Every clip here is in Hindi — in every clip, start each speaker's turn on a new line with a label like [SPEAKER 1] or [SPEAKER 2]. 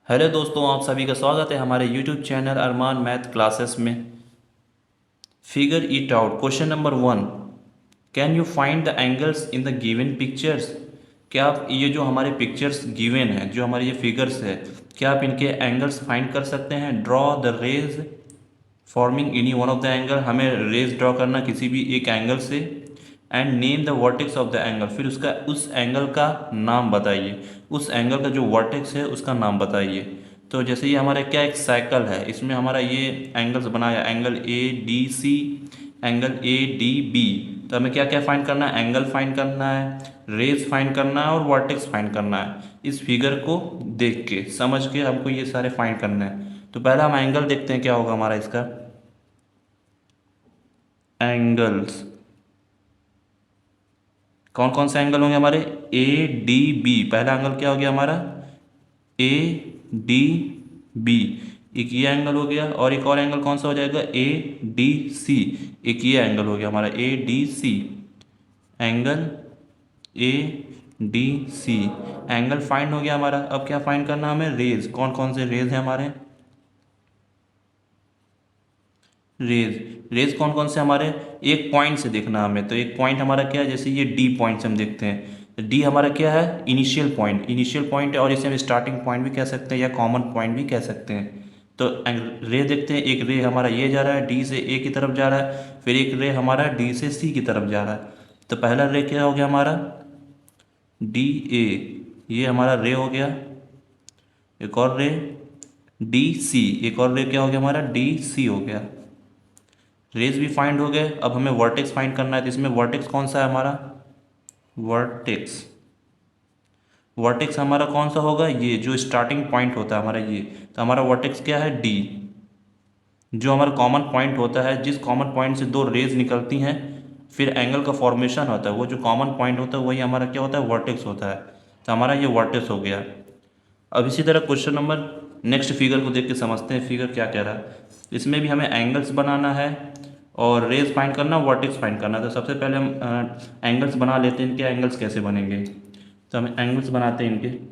[SPEAKER 1] हेलो दोस्तों, आप सभी का स्वागत है हमारे यूट्यूब चैनल अरमान मैथ क्लासेस में। Figure it out question number 1। Can you find the angles in the given pictures. क्या आप ये जो हमारे पिक्चर्स गिवन है, जो हमारे ये फिगर्स है, क्या आप इनके एंगल्स फाइंड कर सकते हैं। Draw the rays forming any one of the angle. हमें रेज ड्रॉ करना किसी भी एक एंगल से। And name the vertex of the angle. फिर उसका उस एंगल का नाम बताइए। उस एंगल का जो वर्टेक्स है उसका नाम बताइए। तो जैसे ये हमारा क्या एक साइकिल है, इसमें हमारा ये एंगल्स बनाया, angle A D C, angle A D B. तो हमें क्या क्या फाइंड करना है, एंगल फाइंड करना है, रेज फाइंड करना है और वर्टेक्स फाइंड करना है। इस फिगर को देख के समझ के हमको ये सारे फाइंड करना है। तो पहला हम एंगल देखते हैं क्या होगा हमारा इसका। एंगल्स कौन कौन से एंगल होंगे हमारे। ए डी बी, पहला एंगल क्या हो गया हमारा, ए डी बी। एक ये एंगल हो गया, और एक और एंगल कौन सा हो जाएगा, ए डी सी। एक ये एंगल हो गया हमारा A D C, angle A D C. Angle find हो गया हमारा। अब क्या फाइंड करना हमें, रेज। कौन कौन से रेज हैं हमारे, रेज कौन कौन से हमारे, एक पॉइंट से देखना हमें। तो एक पॉइंट हमारा क्या है, जैसे ये डी पॉइंट से हम देखते हैं। डी हमारा क्या है, इनिशियल पॉइंट। इनिशियल पॉइंट है, और इसे हम स्टार्टिंग पॉइंट भी कह सकते हैं या कॉमन पॉइंट भी कह सकते हैं। तो रे देखते हैं, एक रे हमारा ये जा रहा है, डी से ए की तरफ जा रहा है। फिर एक रे हमारा डी से सी की तरफ जा रहा है। तो पहला रे क्या हो गया हमारा, डी ए, ये हमारा रे हो गया। एक और रे डी सी, एक और रे क्या हो गया हमारा, डी सी हो गया। रेज भी फाइंड हो गए। अब हमें वर्टेक्स फाइंड करना है। तो इसमें वर्टेक्स कौन सा है हमारा, वर्टेक्स। वर्टेक्स हमारा कौन सा होगा, ये जो स्टार्टिंग पॉइंट होता है हमारा ये। तो हमारा वर्टेक्स क्या है, डी। जो हमारा कॉमन पॉइंट होता है, जिस कॉमन पॉइंट से दो रेज निकलती हैं, फिर एंगल का फॉर्मेशन होता है, वो जो कॉमन पॉइंट होता है वही हमारा क्या होता है, वर्टेक्स होता है। तो हमारा ये वर्टेक्स हो गया। अब इसी तरह क्वेश्चन नंबर नेक्स्ट फिगर को देख के समझते हैं फिगर क्या कह रहा है। इसमें भी हमें एंगल्स बनाना है और रेज फाइंड करना, वर्टेक्स फाइंड करना। तो सबसे पहले हम एंगल्स बना लेते हैं। इनके एंगल्स कैसे बनेंगे, तो हम एंगल्स बनाते हैं इनके।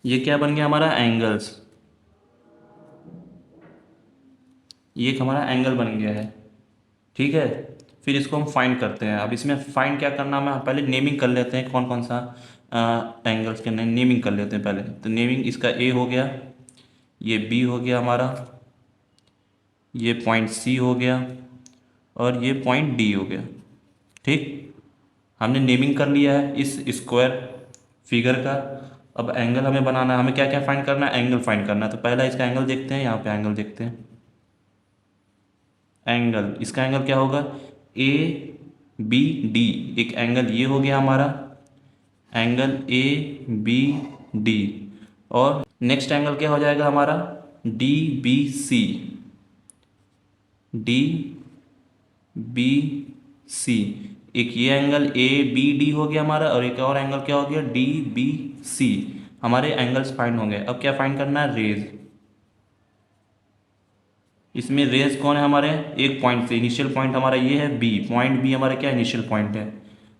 [SPEAKER 1] ये क्या बन गया हमारा, एंगल्स। ये एक हमारा एंगल बन गया है, ठीक है। फिर इसको हम फाइंड करते हैं। अब इसमें फाइंड क्या करना है, हम पहले नेमिंग कर लेते हैं कौन कौन सा एंगल्स के नेमिंग कर लेते हैं पहले। तो नेमिंग इसका ए हो गया, ये बी हो गया हमारा, ये पॉइंट सी हो गया, और ये पॉइंट डी हो गया। ठीक, हमने नेमिंग कर लिया है इस स्क्वायर फिगर का। अब एंगल हमें बनाना है। हमें क्या क्या फाइंड करना है, एंगल फाइंड करना है। तो पहला इसका एंगल देखते हैं, यहाँ पे एंगल देखते हैं। एंगल, इसका एंगल क्या होगा, ए बी डी। एक एंगल ये हो गया हमारा, एंगल ए बी डी। और नेक्स्ट एंगल क्या हो जाएगा हमारा, D B C, D B C. एक ये एंगल ए बी डी हो गया हमारा, और एक और एंगल क्या हो गया, डी बी सी। हमारे एंगल्स फाइंड होंगे। अब क्या फाइंड करना है, रेज। इसमें रेज कौन है हमारे, एक पॉइंट से। इनिशियल पॉइंट हमारा ये है बी, पॉइंट बी हमारा क्या इनिशियल पॉइंट है।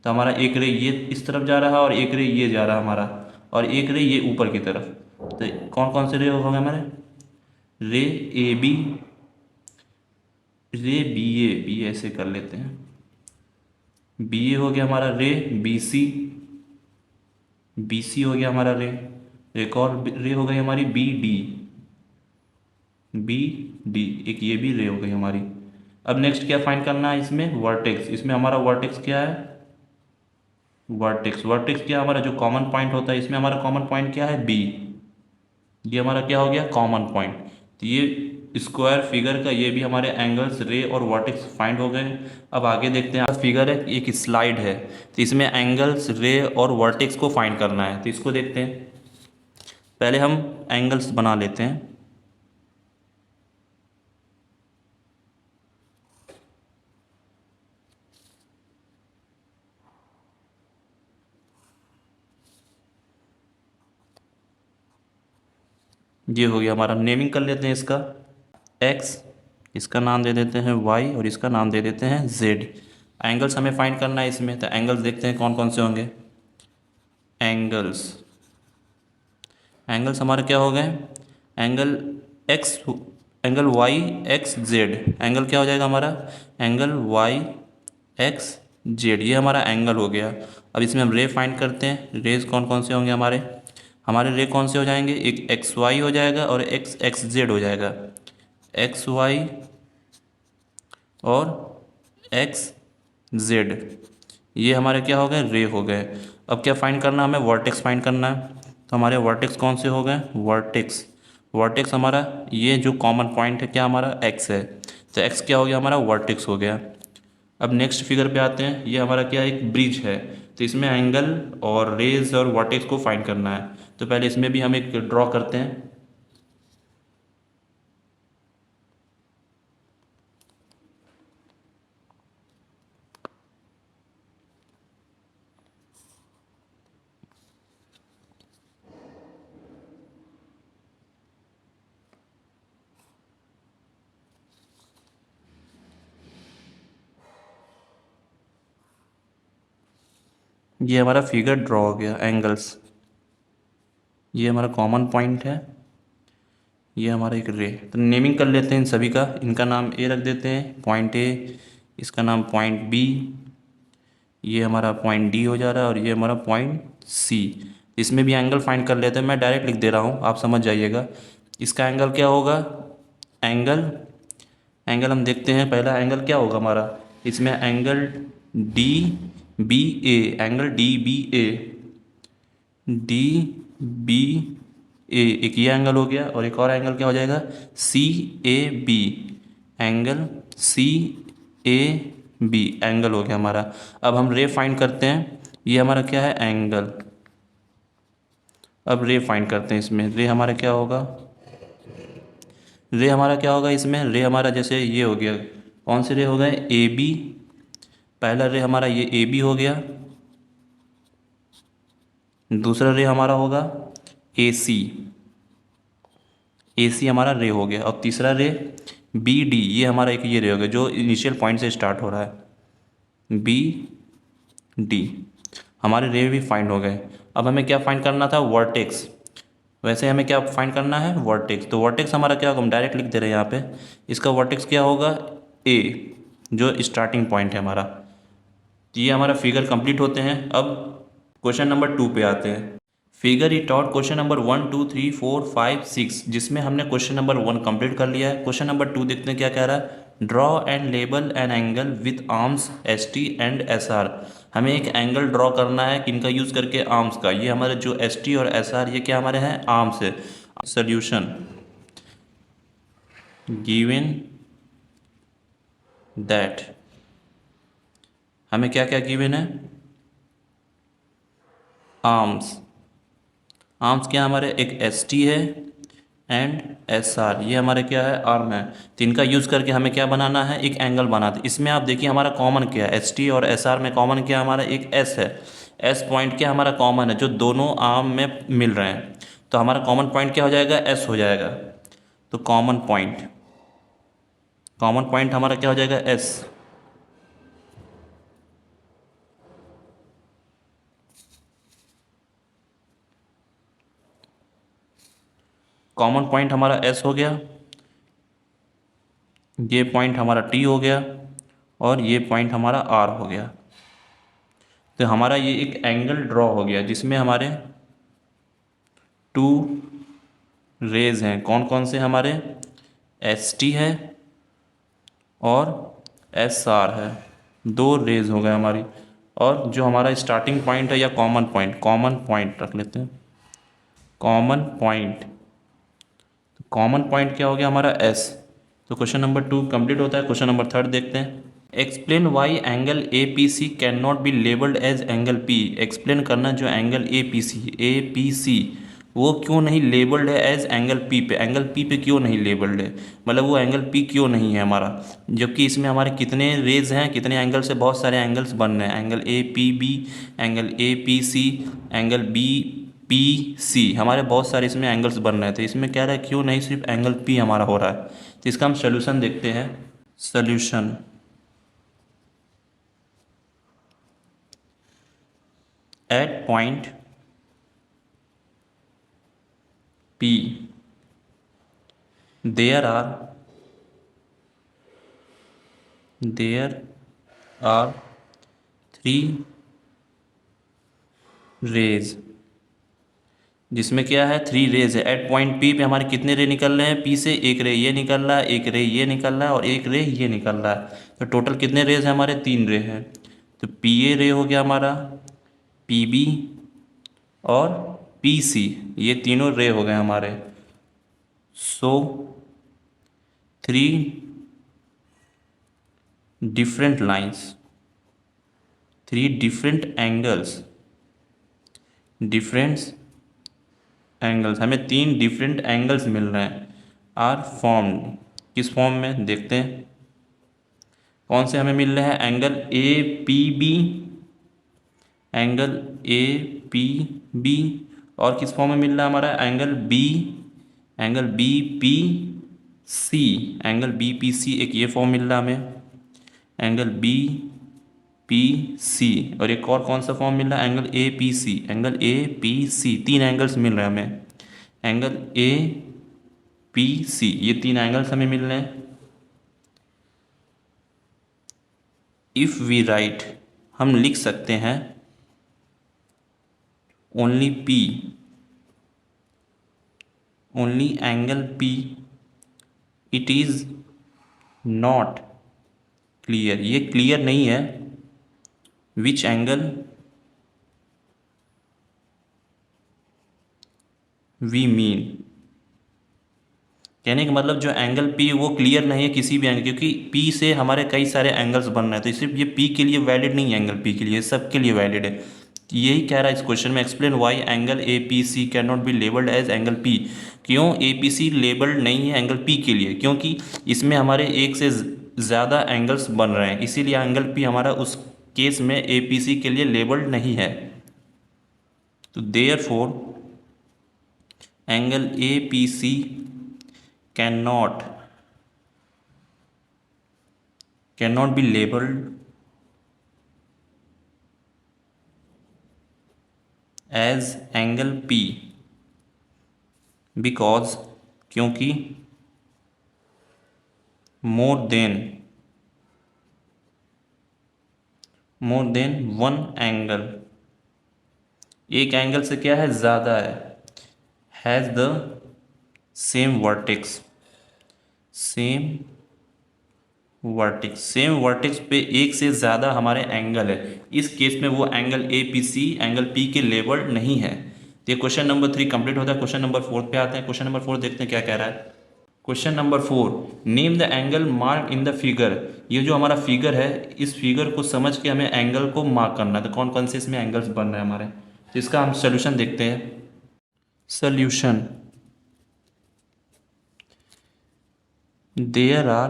[SPEAKER 1] तो हमारा एक रे ये इस तरफ जा रहा है, और एक रे ये जा रहा है हमारा, और एक रे ये ऊपर की तरफ। तो कौन कौन से रे हो गए हमारे, रे ए बी, रे बी ए, बी ऐसे कर लेते हैं। बी ए हो गया हमारा, रे बी सी, बी सी हो गया हमारा रे। एक और रे हो गई हमारी बी डी, बी डी। एक ये भी रे हो गई हमारी। अब नेक्स्ट क्या फाइंड करना है इसमें, वर्टेक्स। इसमें हमारा वर्टेक्स क्या है, वर्टेक्स। वर्टेक्स क्या हमारा जो कॉमन पॉइंट होता है, इसमें हमारा कॉमन पॉइंट क्या है, बी। ये हमारा क्या हो गया, कॉमन पॉइंट। तो ये स्क्वायर फिगर का ये भी हमारे एंगल्स, रे और वर्टेक्स फाइंड हो गए। अब आगे देखते हैं। फिगर है, एक स्लाइड है, तो इसमें एंगल्स, रे और वर्टेक्स को फाइंड करना है। तो इसको देखते हैं। पहले हम एंगल्स बना लेते हैं। ये हो गया हमारा। नेमिंग कर लेते हैं इसका एक्स, इसका नाम दे देते हैं वाई और इसका नाम दे देते हैं जेड। एंगल्स हमें फाइंड करना है इसमें, तो एंगल्स देखते हैं कौन कौन से होंगे। एंगल्स, एंगल्स हमारे क्या हो गए, angle X, angle Y X Z, angle क्या हो जाएगा हमारा, एंगल वाई एक्स जेड, ये हमारा एंगल हो गया। अब इसमें हम रे फाइंड करते हैं, रेज कौन कौन से होंगे हमारे, हमारे रे कौन से हो जाएंगे, एक एक्स वाई हो जाएगा और एक्स एक्स जेड हो जाएगा, एक्स वाई और एक्स जेड, ये हमारे क्या हो गए, रे हो गए। अब क्या फाइंड करना है हमें, वर्टेक्स फाइंड करना है। तो हमारे वर्टेक्स कौन से हो गए, वर्टेक्स, वर्टेक्स हमारा ये जो कॉमन पॉइंट है क्या हमारा एक्स है, तो एक्स क्या हो गया हमारा, वर्टेक्स हो गया। अब नेक्स्ट फिगर पे आते हैं, ये हमारा क्या एक ब्रिज है, तो इसमें एंगल और रेज और वर्टेक्स को फाइंड करना है। तो पहले इसमें भी हम एक ड्रॉ करते हैं। ये हमारा फिगर ड्रॉ हो गया एंगल्स, ये हमारा कॉमन पॉइंट है, ये हमारा एक रे। तो नेमिंग कर लेते हैं इन सभी का, इनका नाम ए रख देते हैं, पॉइंट ए, इसका नाम पॉइंट बी, ये हमारा पॉइंट डी हो जा रहा है और ये हमारा पॉइंट सी। इसमें भी एंगल फाइंड कर लेते हैं, मैं डायरेक्ट लिख दे रहा हूँ, आप समझ जाइएगा। इसका एंगल क्या होगा, एंगल, एंगल हम देखते हैं, पहला एंगल क्या होगा हमारा, इसमें angle D B A, angle D B A, D B ए एक ये एंगल हो गया, और एक और एंगल क्या हो जाएगा, C A B, angle C A B angle हो गया हमारा। अब हम रे फाइंड करते हैं, ये हमारा क्या है, एंगल। अब रे फाइंड करते हैं, इसमें रे हमारा क्या होगा, रे हमारा क्या होगा इसमें, रे हमारा जैसे ये हो गया, कौन से रे हो गए, ए बी, पहला रे हमारा ये ए बी हो गया, दूसरा रे हमारा होगा ए सी, ए सी हमारा रे हो गया, और तीसरा रे बी डी, ये हमारा एक ये रे हो गया जो इनिशियल पॉइंट से स्टार्ट हो रहा है, बी डी, हमारे रे भी फाइंड हो गए। अब हमें क्या फाइंड करना था, वर्टेक्स, वैसे हमें क्या फाइंड करना है, वर्टेक्स। तो वर्टेक्स हमारा क्या होगा, हम डायरेक्ट लिख दे रहे हैं यहाँ पे, इसका वर्टेक्स क्या होगा, ए, जो स्टार्टिंग पॉइंट है हमारा। तो ये हमारा फिगर कंप्लीट होते हैं। अब क्वेश्चन नंबर 2 पे आते हैं। Figure it out question number 1 2 3 4 5 6, जिसमें हमने क्वेश्चन नंबर 1 कंप्लीट कर लिया है। क्वेश्चन नंबर 2 देखते हैं क्या कह रहा है, draw and label an angle with arms S T and S R. हमें एक एंगल ड्रॉ करना है, किनका यूज़ करके, आर्म्स का। ये हमारे जो एस टी और एस आर ये क्या हमारे हैं, आर्म्स है। सोल्यूशन गिवन दैट, हमें क्या क्या गिवन है, आर्म्स, आर्म्स क्या हमारे, एक एस टी है एंड एस आर, ये हमारे क्या है, आर्म है। तो इनका यूज़ करके हमें क्या बनाना है, एक एंगल बनाते। इसमें आप देखिए हमारा कॉमन क्या है, एस टी और एस आर में कॉमन क्या हमारा, एक एस है। एस पॉइंट क्या हमारा कॉमन है, जो दोनों आर्म में मिल रहे हैं, तो हमारा कॉमन पॉइंट क्या हो जाएगा, एस हो जाएगा। तो कॉमन पॉइंट, कॉमन पॉइंट हमारा क्या हो जाएगा, एस। कॉमन पॉइंट हमारा एस हो गया, ये पॉइंट हमारा टी हो गया, और ये पॉइंट हमारा आर हो गया। तो हमारा ये एक एंगल ड्रॉ हो गया, जिसमें हमारे टू रेज हैं, कौन कौन से हमारे, एस टी है और एस आर है, दो रेज हो गए हमारी। और जो हमारा स्टार्टिंग पॉइंट है या कॉमन पॉइंट, कॉमन पॉइंट रख लेते हैं, कॉमन पॉइंट, कॉमन पॉइंट क्या हो गया हमारा, एस। तो क्वेश्चन नंबर 2 कंप्लीट होता है। क्वेश्चन नंबर 3 देखते हैं। Explain why angle A P C can not be labelled as angle P. Explain करना जो एंगल ए पी सी वो क्यों नहीं लेबल्ड है एज एंगल पी पे, एंगल पी पे क्यों नहीं लेबल्ड है, मतलब वो एंगल पी क्यों नहीं है हमारा, जबकि इसमें हमारे कितने रेज हैं, कितने एंगल से बहुत सारे एंगल्स बन रहे हैं, angle A P B, angle A P C, angle B P C, हमारे बहुत सारे इसमें एंगल्स बन रहे थे, इसमें क्या रहा है क्यों नहीं सिर्फ एंगल पी हमारा हो रहा है। तो इसका हम सोल्यूशन देखते हैं। Solution at point P there are three rays, जिसमें क्या है थ्री रेज है। एट पॉइंट पी पे हमारे कितने रे निकल रहे हैं, पी से एक रे ये निकल रहा है, एक रे ये निकल रहा है और एक रे ये निकल रहा है। तो टोटल कितने रेज हैं हमारे, तीन रे हैं। तो पी ए रे हो गया हमारा, पी बी और पी सी, ये तीनों रे हो गए हमारे। So three different lines, three different angles, हमें तीन डिफरेंट एंगल्स मिल रहे हैं। आर फॉर्म्ड, किस फॉर्म में देखते हैं, कौन से हमें मिल रहे हैं, angle A P B, angle A P B, और किस फॉर्म में मिल रहा है हमारा, angle B P C, angle B P C एक ये फॉर्म मिल रहा है हमें, एंगल बी पी सी, और एक और कौन सा फॉर्म मिल रहा है, angle A P C, angle A P C, तीन एंगल्स मिल रहे हैं हमें, एंगल ए पी सी, ये तीन एंगल्स हमें मिल रहे हैं। इफ वी राइट, हम लिख सकते हैं only P, only angle P, it is not clear, ये क्लियर नहीं है। विच एंगल वी मीन, कहने का मतलब जो एंगल P वो क्लियर नहीं है किसी भी एंगल, क्योंकि P से हमारे कई सारे एंगल्स बन रहे हैं, तो सिर्फ ये P के लिए वैलिड नहीं है, एंगल P के लिए, सब के लिए वैलिड है। तो यही कह रहा है इस क्वेश्चन में, explain why angle A P C can not be labelled as angle P, क्यों ए पी सी लेबल्ड नहीं है एंगल P के लिए, क्योंकि इसमें हमारे एक से ज़्यादा एंगल्स बन रहे हैं, इसीलिए एंगल P हमारा उस केस में ए पी सी के लिए लेबल्ड नहीं है। तो therefore angle A P C cannot be labeled as angle P because, क्योंकि more than one angle, एक एंगल से क्या है ज़्यादा है, has the सेम वर्टेक्स पे एक से ज़्यादा हमारे एंगल है, इस केस में वो angle A P C angle P के लेबल्ड नहीं है। तो ये क्वेश्चन नंबर 3 कंप्लीट होता है। क्वेश्चन नंबर 4 पे आते हैं। क्वेश्चन नंबर 4 देखते हैं क्या कह रहा है। Question number 4, name the angle mark in the figure, ये जो हमारा फिगर है इस फिगर को समझ के हमें एंगल को मार्क करना है, तो कौन कौन से इसमें एंगल्स बन रहे हैं हमारे, तो इसका हम सोल्यूशन देखते हैं। Solution there are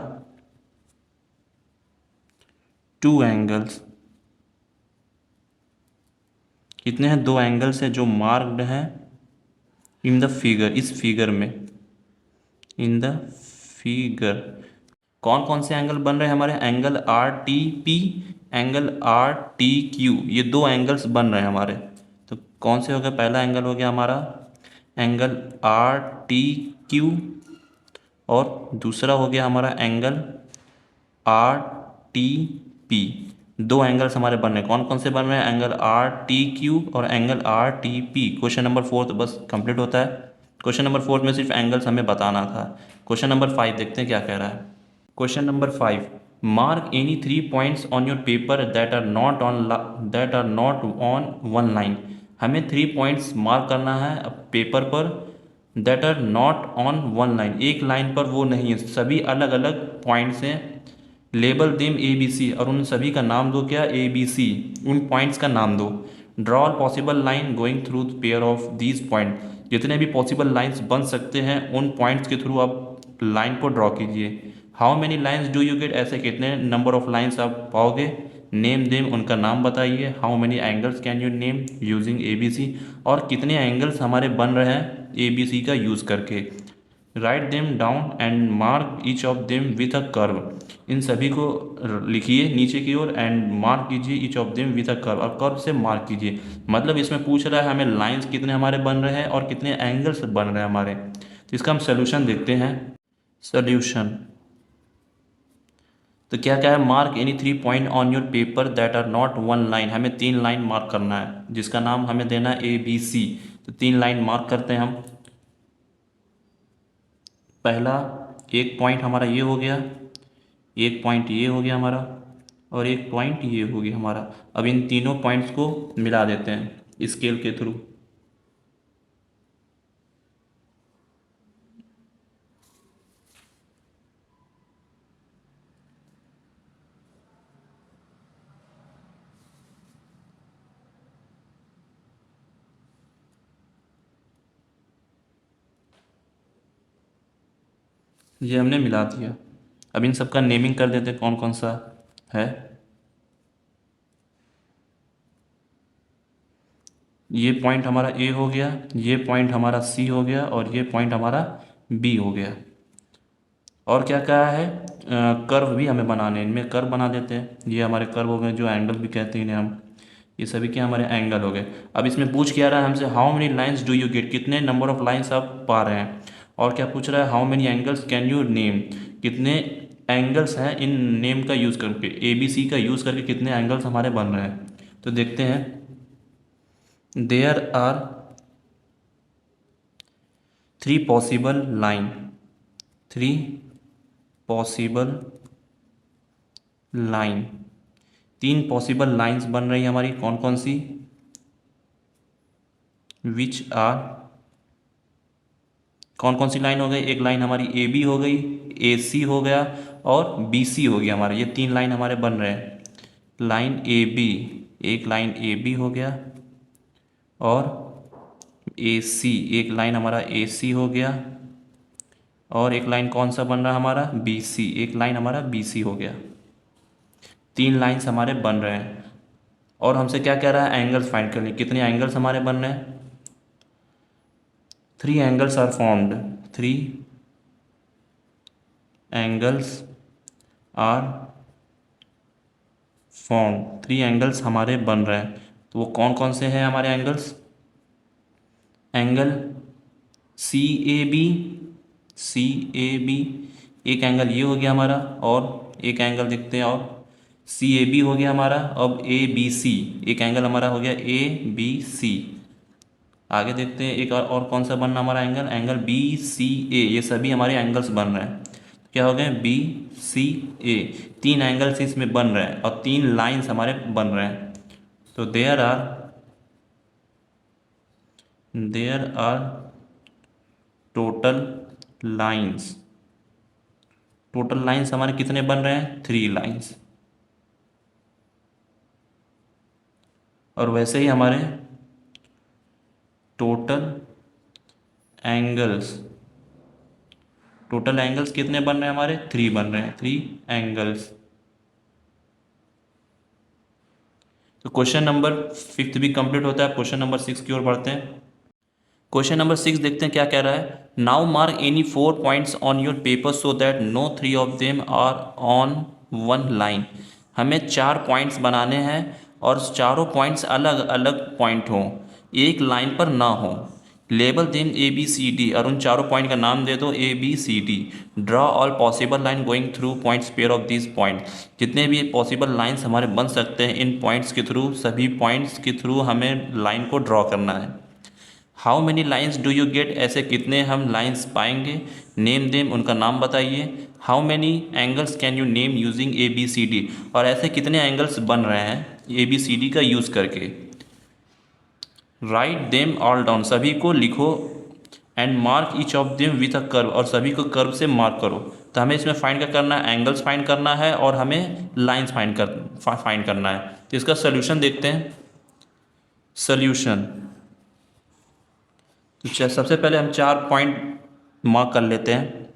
[SPEAKER 1] two angles, कितने हैं, दो एंगल्स हैं जो मार्क्ड हैं इन द फिगर, इस फिगर में, इन द फिगर। कौन कौन से एंगल बन रहे हैं हमारे, angle R T P, angle R T Q, ये दो एंगल्स बन रहे हैं हमारे। तो कौन से हो गए, पहला एंगल हो गया हमारा एंगल आर टी क्यू, और दूसरा हो गया हमारा एंगल आर टी पी। दो एंगल्स हमारे बन रहे हैं, कौन कौन से बन रहे हैं, एंगल आर टी क्यू और angle R T P. Question number 4 तो बस कंप्लीट होता है। क्वेश्चन नंबर 4 में सिर्फ एंगल्स हमें बताना था। क्वेश्चन नंबर 5 देखते हैं क्या कह रहा है। Question number 5, mark any 3 points on your paper that are not on one line. हमें 3 पॉइंट्स मार्क करना है पेपर पर, that are not on one line, एक लाइन पर वो नहीं है, सभी अलग अलग पॉइंट्स हैं। Label them A B C, और उन सभी का नाम दो क्या, ए बी सी, उन पॉइंट्स का नाम दो। Draw all possible line going through pair of these point, जितने भी पॉसिबल लाइंस बन सकते हैं उन पॉइंट्स के थ्रू आप लाइन को ड्रॉ कीजिए। How many lines do you get, ऐसे कितने नंबर ऑफ लाइन्स आप पाओगे, नेम देम उनका नाम बताइए, how many angles can you name using A B C, और कितने एंगल्स हमारे बन रहे हैं ए बी सी का यूज़ करके। Write them down and mark each of them with a curve, इन सभी को लिखिए नीचे की ओर एंड मार्क कीजिए each of them with a curve, और कर्व से मार्क कीजिए। मतलब इसमें पूछ रहा है हमें लाइंस कितने हमारे बन रहे हैं और कितने एंगल्स बन रहे हैं हमारे। तो इसका हम सोल्यूशन देखते हैं। सोल्यूशन तो क्या क्या है, mark any 3 point on your paper that are not 1 line, हमें 3 लाइन मार्क करना है जिसका नाम हमें देना है ए बी सी। तो 3 लाइन मार्क करते हैं हम। पहला एक पॉइंट हमारा ये हो गया, एक पॉइंट ये हो गया हमारा, और एक पॉइंट ये हो गया हमारा। अब इन तीनों पॉइंट्स को मिला देते हैं स्केल के थ्रू। ये हमने मिला दिया। अब इन सबका नेमिंग कर देते हैं कौन कौन सा है। ये पॉइंट हमारा ए हो गया, ये पॉइंट हमारा सी हो गया, और ये पॉइंट हमारा बी हो गया। और क्या कहा है, कर्व भी हमें बनाने हैं, इनमें कर्व बना देते हैं। ये हमारे कर्व हो गए जो एंगल भी कहते हैं इन्हें हम। ये सभी क्या हमारे एंगल हो गए। अब इसमें पूछ क्या रहा है हमसे, how many lines do you gate, कितने नंबर ऑफ लाइंस आप पा रहे हैं। और क्या पूछ रहा है, how many angles can you name, कितने एंगल्स हैं इन नेम का यूज़ करके, ए बी सी का यूज़ करके कितने एंगल्स हमारे बन रहे हैं। तो देखते हैं, there are 3 possible line, 3 possible line, 3 possible lines बन रही है हमारी, कौन कौन सी, विच आर, कौन कौन सी लाइन हो गई, एक लाइन हमारी ए बी हो गई, ए सी हो गया, और बी सी हो गया हमारा। ये 3 लाइन हमारे बन रहे हैं। लाइन ए बी, एक लाइन ए बी हो गया, और ए सी, एक लाइन हमारा ए सी हो गया, और एक लाइन कौन सा बन रहा है हमारा, बी सी, एक लाइन हमारा बी सी हो गया। 3 लाइन्स हमारे बन रहे हैं। और हमसे क्या कह रहा है, एंगल्स फाइंड करने, कितने एंगल्स हमारे बन रहे हैं। 3 angles are formed, 3 angles are form, 3 angles हमारे बन रहे हैं। तो वो कौन कौन से हैं हमारे angles, angle C A B, C A B, एक एंगल ये हो गया हमारा, और एक एंगल देखते हैं, और सी ए बी हो गया हमारा। अब ए बी सी, एक एंगल हमारा हो गया ए बी सी। आगे देखते हैं एक और कौन सा बनना हमारा एंगल, एंगल बी सी ए, ये सभी हमारे एंगल्स बन रहे हैं। क्या हो गए, बी सी ए, 3 एंगल्स इसमें बन रहे हैं और 3 लाइंस हमारे बन रहे हैं। तो there are total lines, total lines हमारे कितने बन रहे हैं, 3 लाइंस। और वैसे ही हमारे टोटल एंगल्स, टोटल एंगल्स कितने बन रहे हैं हमारे, 3 बन रहे हैं, 3 एंगल्स। तो क्वेश्चन नंबर 5 भी कंप्लीट होता है। क्वेश्चन नंबर 6 की ओर बढ़ते हैं। क्वेश्चन नंबर 6 देखते हैं क्या कह रहा है, now mark any 4 points on your paper so that no 3 of them are on 1 line, हमें 4 पॉइंट्स बनाने हैं और चारों पॉइंट्स अलग अलग पॉइंट हों, एक लाइन पर ना हो। Label them A B C D, और उन चारों पॉइंट का नाम दे दो A B C D. Draw all possible line going through points pair of this point, जितने भी पॉसिबल लाइंस हमारे बन सकते हैं इन पॉइंट्स के थ्रू, सभी पॉइंट्स के थ्रू हमें लाइन को ड्रॉ करना है। How many lines do you get, ऐसे कितने हम लाइन्स पाएंगे। नेम देम, उनका नाम बताइए। How many angles can you name using A B C D, और ऐसे कितने एंगल्स बन रहे हैं ए बी सी डी का यूज़ करके। राइट देम ऑल डाउन, सभी को लिखो, and mark each of them with a curve, और सभी को कर्व से मार्क करो। तो हमें इसमें फाइंड क्या करना है, एंगल्स फाइंड करना है और हमें लाइन्स फाइंड करना है। तो इसका सोल्यूशन देखते हैं। सोल्यूशन, तो सबसे पहले हम 4 पॉइंट मार्क कर लेते हैं,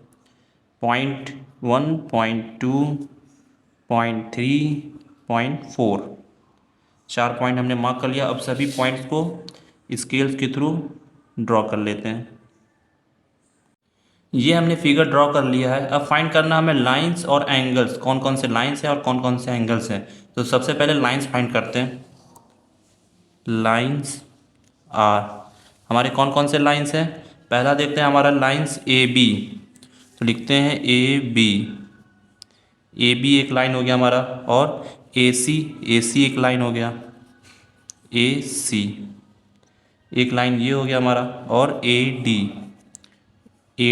[SPEAKER 1] पॉइंट 1, पॉइंट 2, पॉइंट 3, 4। 4 पॉइंट हमने मार्क कर लिया। अब सभी पॉइंट्स को स्केल्स के थ्रू ड्रॉ कर लेते हैं। ये हमने फिगर ड्रॉ कर लिया है। अब फाइंड करना हमें लाइंस और एंगल्स, कौन कौन से लाइंस हैं और कौन कौन से एंगल्स हैं। तो सबसे पहले लाइंस फाइंड करते हैं। लाइंस आर हमारे कौन कौन से लाइंस हैं। पहला देखते हैं हमारा लाइंस ए बी। तो लिखते हैं ए बी। ए बी एक लाइन हो गया हमारा। और ए सी एक लाइन हो गया। ए सी एक लाइन ये हो गया हमारा। और ए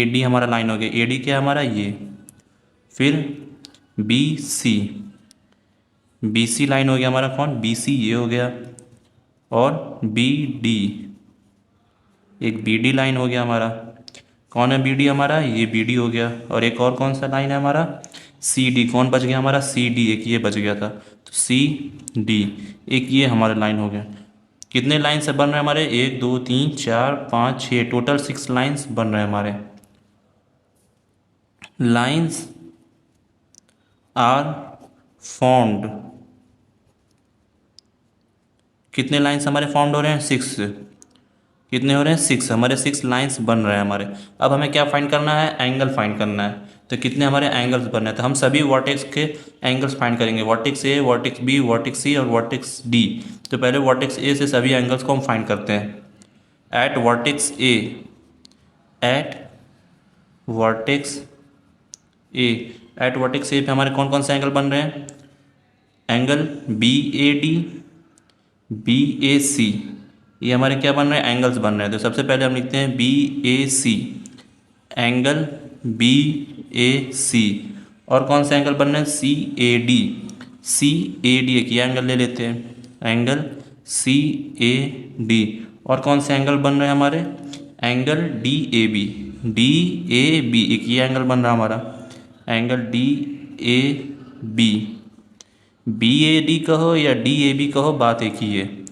[SPEAKER 1] डी हमारा लाइन हो गया। ए डी क्या है हमारा ये। फिर बी सी लाइन हो गया हमारा। कौन बी सी ये हो गया। और बी डी एक बी डी लाइन हो गया हमारा। कौन है बी डी हमारा, ये बी डी हो गया। और एक और कौन सा लाइन है हमारा, सी डी। कौन बच गया हमारा, सी डी एक ये बच गया था। तो सी डी एक ये हमारा लाइन हो गया। कितने लाइन से बन रहे हैं हमारे, 1 2 3 4 5 6, टोटल 6 लाइन्स बन रहे हैं हमारे। Lines are formed. कितने लाइन्स हमारे फॉर्म्ड हो रहे हैं, 6। कितने हो रहे हैं, 6। हमारे 6 लाइन्स बन रहे हैं हमारे। अब हमें क्या फाइंड करना है, एंगल फाइंड करना है। तो कितने हमारे एंगल्स बन रहे हैं, तो हम सभी वर्टेक्स के एंगल्स फाइंड करेंगे। Vertex A, vertex B, vertex C और वर्टेक्स डी। तो पहले वर्टेक्स ए से सभी एंगल्स को हम फाइंड करते हैं। At vertex A, at vertex A, at vertex A पे हमारे कौन कौन से एंगल बन रहे हैं, angle B A D, B A C, ये हमारे क्या बन रहे हैं, एंगल्स बन रहे हैं। तो सबसे पहले हम लिखते हैं B A C, angle B A सी। और कौन से एंगल बन रहे हैं, सी ए डी, सी ए डी एक ये एंगल ले लेते हैं, एंगल सी ए डी। और कौन से एंगल बन रहे हैं हमारे, angle D A B, D A B एक ये एंगल बन रहा है हमारा, angle D A B. B A D कहो या डी ए बी कहो, बात एक ही है।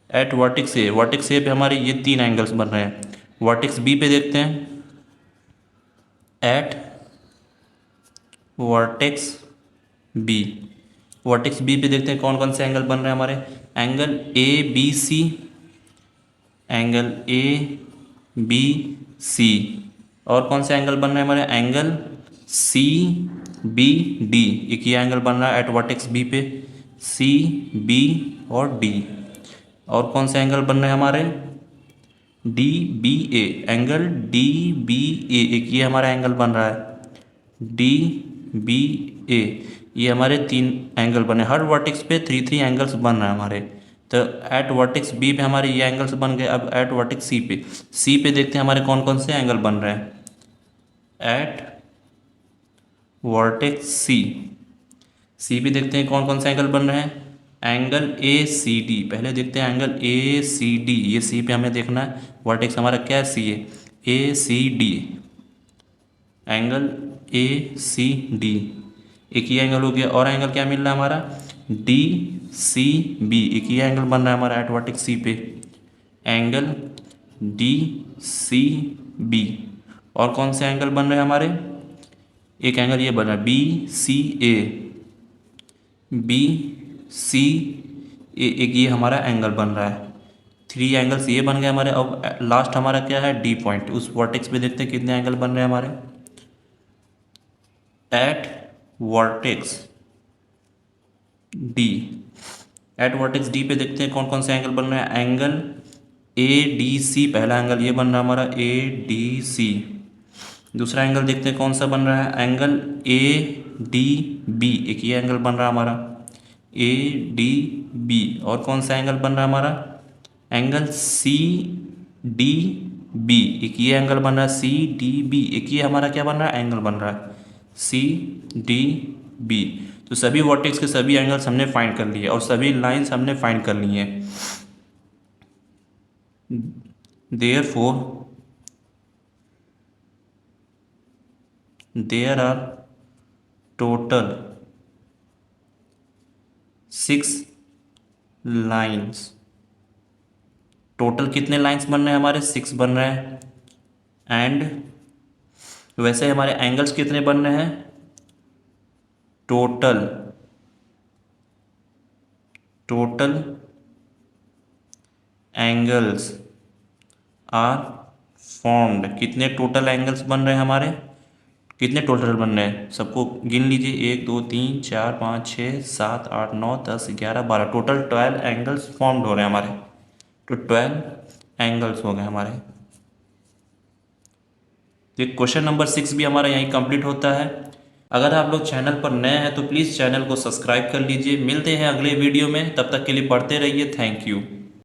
[SPEAKER 1] Eight vertex A, vertex A पे हमारे ये 3 एंगल्स बन रहे हैं। वर्टेक्स बी पे देखते हैं, at vertex B, vertex B पे देखते हैं कौन कौन से एंगल बन रहे हैं हमारे, angle A B C, angle A B C. और कौन से एंगल बन रहे हैं हमारे, एंगल सी बी डी एक ये एंगल बन रहा है एट वर्टेक्स बी पे, सी बी और डी। और कौन से एंगल बन रहे हैं हमारे, डी बी ए, एंगल डी बी ए एक ये हमारा एंगल बन रहा है, डी बी ए। ये हमारे 3 एंगल बने। हर वर्टेक्स पे 3 एंगल्स बन रहे हैं हमारे। तो एट वर्टेक्स बी पे हमारे ये एंगल्स बन गए। अब एट वर्टेक्स सी पे देखते हैं हमारे कौन कौन से एंगल बन रहे हैं। एट वर्टेक्स सी पे देखते हैं कौन कौन से एंगल बन रहे हैं, एंगल ए सी डी। पहले देखते हैं एंगल ए सी डी, ये सी पे हमें देखना है, वर्टेक्स हमारा क्या है, सी है, A C D, angle A C D एक ये एंगल हो गया। और एंगल क्या मिल रहा है हमारा, डी सी बी एक ये एंगल बन रहा है हमारा एट वर्टेक्स सी पे, एंगल डी सी बी। और कौन से एंगल बन रहे हैं हमारे, एक एंगल ये बन रहा है B C A, B C ए एक ये हमारा एंगल बन रहा है। 3 एंगल्स ये बन गए हमारे। अब लास्ट हमारा क्या है, डी पॉइंट। उस वर्टेक्स पे देखते हैं कितने एंगल बन रहे हैं हमारे। Eight vertex D, eight vertex D पे देखते हैं कौन कौन से एंगल बन रहे हैं, एंगल ए डी सी पहला एंगल ये बन रहा है हमारा, ए डी सी। दूसरा एंगल देखते हैं कौन सा बन रहा है, एंगल ए डी बी एक ये एंगल बन रहा है हमारा, ए डी बी। और कौन सा एंगल बन रहा है हमारा, एंगल सी डी बी एक ये एंगल बन रहा है, सी डी बी एक ये हमारा क्या बन रहा है, एंगल बन रहा है, सी डी बी। तो सभी वर्टेक्स के सभी एंगल्स हमने फाइंड कर लिए और सभी लाइंस हमने फाइंड कर ली हैं। Therefore there are total 6 lines. Total कितने लाइन्स बन रहे हैं हमारे, 6 बन रहे हैं। एंड वैसे हमारे एंगल्स कितने बन रहे हैं, total total angles are formed. कितने टोटल एंगल्स बन रहे हैं हमारे, कितने टोटल बन रहे हैं, सबको गिन लीजिए, 1 2 3 4 5 6 7 8 9 10 11 12, टोटल 12 एंगल्स फॉर्म्ड हो रहे हैं हमारे। तो 12 एंगल्स हो गए हमारे। तो क्वेश्चन नंबर 6 भी हमारा यहीं कंप्लीट होता है। अगर आप लोग चैनल पर नए हैं तो प्लीज़ चैनल को सब्सक्राइब कर लीजिए। मिलते हैं अगले वीडियो में, तब तक के लिए पढ़ते रहिए। Thank you.